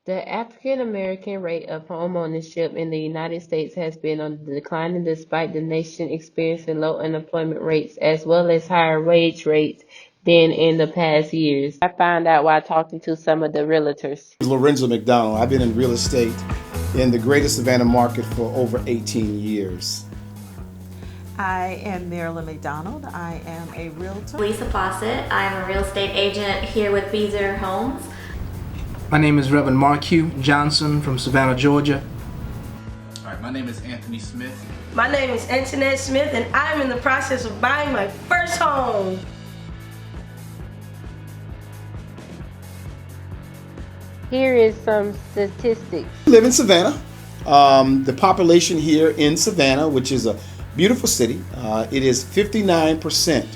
The African American rate of homeownership in the United States has been on the decline despite the nation experiencing low unemployment rates as well as higher wage rates than in the past years. I found out while talking to some of the realtors. Lorenzo McDonald. I've been in real estate in the greater Savannah market for over 18 years. I am Marilyn McDonald. I am a realtor. Lisa Fawcett. I am a real estate agent here with Beazer Homes. My name is Reverend Mark Hugh Johnson from Savannah, Georgia. All right, my name is Anthony Smith. My name is Antoinette Smith, and I'm in the process of buying my first home. Here is some statistics. I live in Savannah. The population here in Savannah, which is a beautiful city, it is 59%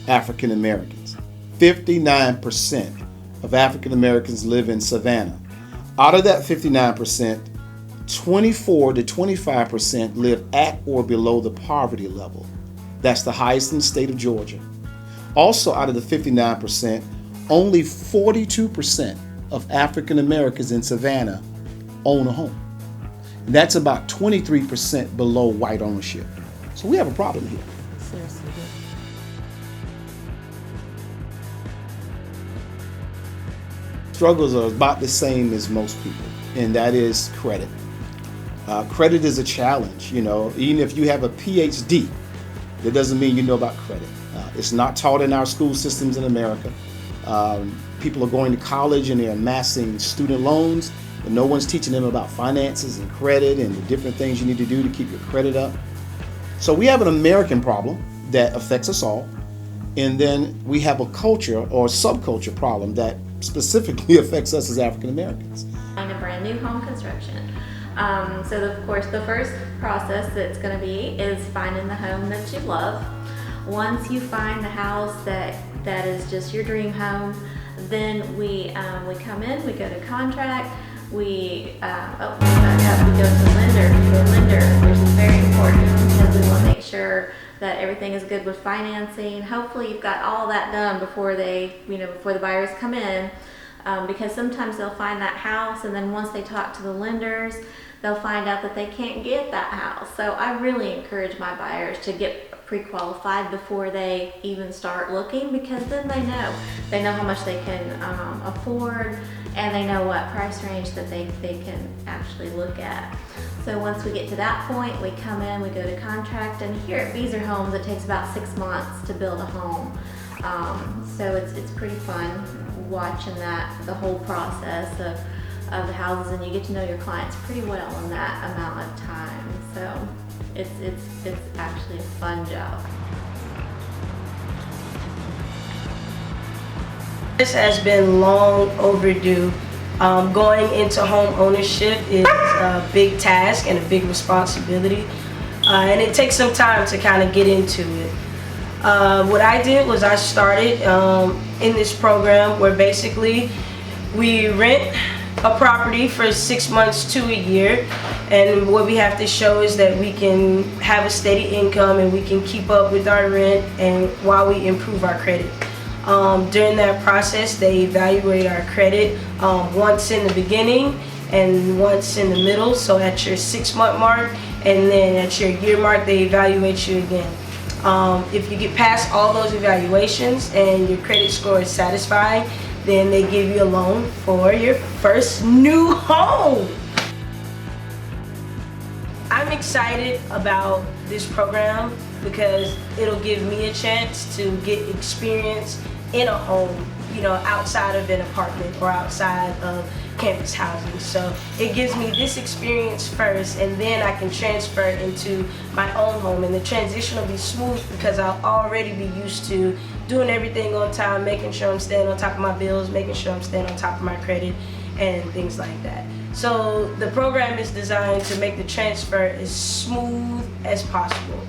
African Americans. 59% of African Americans live in Savannah. Out of that 59%, 24 to 25% live at or below the poverty level. That's the highest in the state of Georgia. Also, out of the 59%, only 42% of African Americans in Savannah own a home. And that's about 23% below white ownership. So we have a problem here. Seriously. Struggles are about the same as most people, and that is credit. Credit is a challenge, even if you have a PhD, that doesn't mean you know about credit. It's not taught in our school systems in America. People are going to college and they're amassing student loans, but no one's teaching them about finances and credit and the different things you need to do to keep your credit up. So we have an American problem that affects us all, and then we have a culture or subculture problem that specifically affects us as African Americans. Find a brand new home construction. Of course, the first process that's going to be is finding the home that you love. Once you find the house that is just your dream home, then we come in, we go to contract, we go to the lender, which is very important because we want to make sure that everything is good with financing. Hopefully you've got all that done before before the buyers come in, because sometimes they'll find that house and then once they talk to the lenders, they'll find out that they can't get that house. So I really encourage my buyers to get pre-qualified before they even start looking, because then they know how much they can afford, and they know what price range that they can actually look at. So once we get to that point, we come in, we go to contract, and here at Beazer Homes, it takes about 6 months to build a home. So it's pretty fun watching the whole process of the houses, and you get to know your clients pretty well in that amount of time. So it's actually a fun job. This has been long overdue. Going into home ownership is a big task and a big responsibility, and it takes some time to kind of get into it. What I did was I started in this program where basically we rent a property for 6 months to a year, and what we have to show is that we can have a steady income and we can keep up with our rent and while we improve our credit. During that process, they evaluate our credit once in the beginning and once in the middle, so at your 6-month mark, and then at your year mark they evaluate you again. If you get past all those evaluations and your credit score is satisfying, then they give you a loan for your first new home. I'm excited about this program because it'll give me a chance to get experience in a home, outside of an apartment or outside of campus housing. So it gives me this experience first, and then I can transfer into my own home, and the transition will be smooth because I'll already be used to doing everything on time, making sure I'm staying on top of my bills, making sure I'm staying on top of my credit and things like that. So the program is designed to make the transfer as smooth as possible.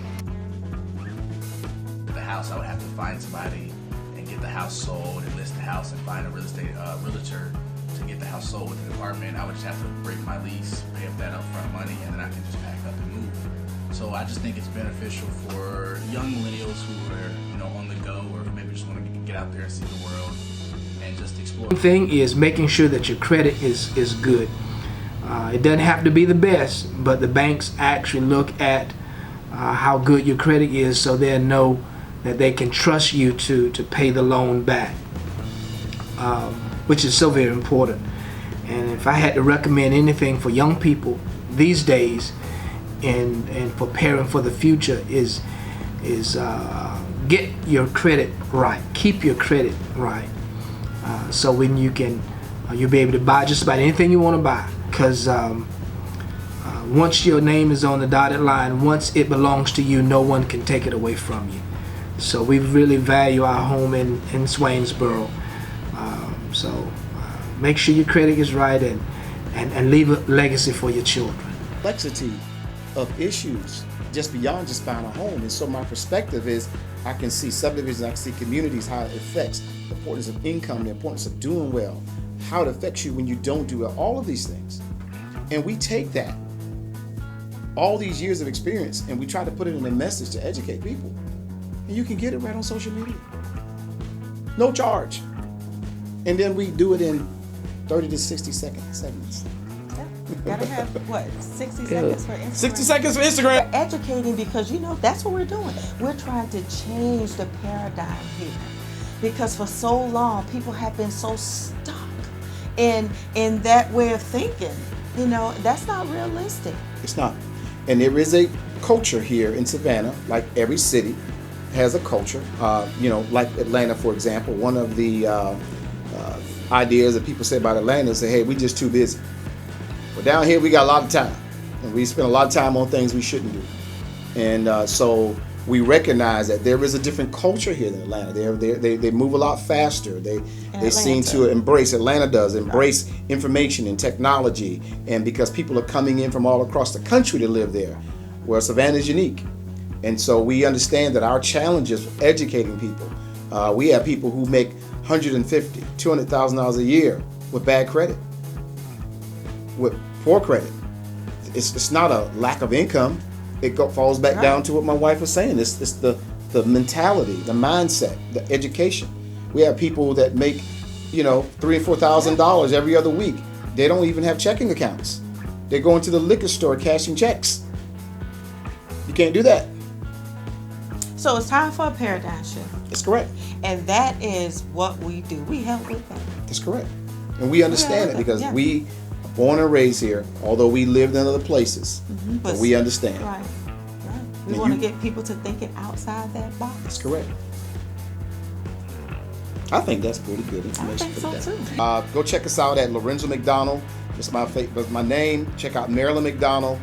The house, I would have to find somebody and get the house sold and list the house and find a real estate realtor to get the house sold with the apartment. I would just have to break my lease, pay up that upfront money, and then I can just pack up and move. So I just think it's beneficial for young millennials who are, on the go, or maybe just want to get out there and see the world. and just explore. One thing is making sure that your credit is good. It doesn't have to be the best, but the banks actually look at how good your credit is, so they know that they can trust you to pay the loan back, which is so very important. And if I had to recommend anything for young people these days in preparing for the future is get your credit right, keep your credit right, so when you can you'll be able to buy just about anything you want to buy, because once your name is on the dotted line, once it belongs to you, no one can take it away from you. So we really value our home in Swainsboro. So make sure your credit is right and leave a legacy for your children. Complexity of issues just beyond just buying a home. And so my perspective is I can see subdivisions, I can see communities, how it affects the importance of income, the importance of doing well, how it affects you when you don't do well, all of these things. And we take that, all these years of experience, and we try to put it in a message to educate people. And you can get it right on social media. No charge. And then we do it in 30 to 60 segments. Gotta have, what, 60 seconds for Instagram? 60 seconds for Instagram. We're educating because, that's what we're doing. We're trying to change the paradigm here. Because for so long, people have been so stuck in that way of thinking. That's not realistic. It's not. And there is a culture here in Savannah, like every city has a culture. Like Atlanta, for example, one of the ideas that people say about Atlanta is, hey, we just too busy. But down here, we got a lot of time, and we spend a lot of time on things we shouldn't do. And so we recognize that there is a different culture here than Atlanta. They move a lot faster. They seem to embrace, Atlanta does, embrace information and technology. And because people are coming in from all across the country to live there, where Savannah is unique. And so we understand that our challenge is educating people. We have people who make $150,000, $200,000 a year with bad credit, with poor credit. It's not a lack of income. It falls back down to what my wife was saying. It's the mentality, the mindset, the education. We have people that make, $3,000 or $4,000 every other week. They don't even have checking accounts. They're going to the liquor store cashing checks. You can't do that. So it's time for a paradigm shift. That's correct. And that is what we do. We help with that. That's correct. And we understand it because we are born and raised here, although we lived in other places. But we understand. Right. We want to get people to thinking outside that box. That's correct. I think that's pretty good information. I think so too. Go check us out at Lorenzo McDonald. That's my name. Check out Marilyn McDonald.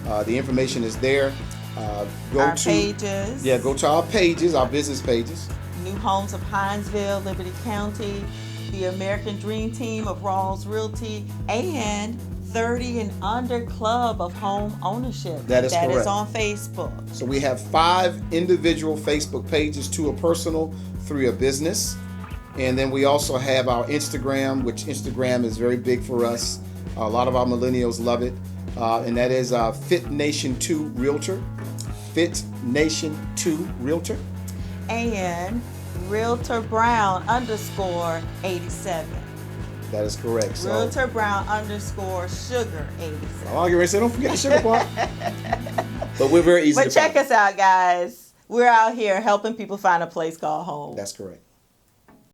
The information is there. Our pages. Yeah, go to our pages, our business pages. New Homes of Hinesville, Liberty County, the American Dream Team of Rawls Realty, and 30 and Under Club of Home Ownership. That is correct. That is on Facebook. So we have 5 individual Facebook pages, 2 are personal, 3 are business. And then we also have our Instagram, which Instagram is very big for us. A lot of our millennials love it. And that is Fit Nation 2 Realtor. Fit Nation 2 Realtor. And Realtor Brown _87. That is correct. So, Realtor Brown _Sugar 87. I'll get ready to say, don't forget the sugar part. But we're very easy to But check find. us out, guys. We're out here helping people find a place called home. That's correct.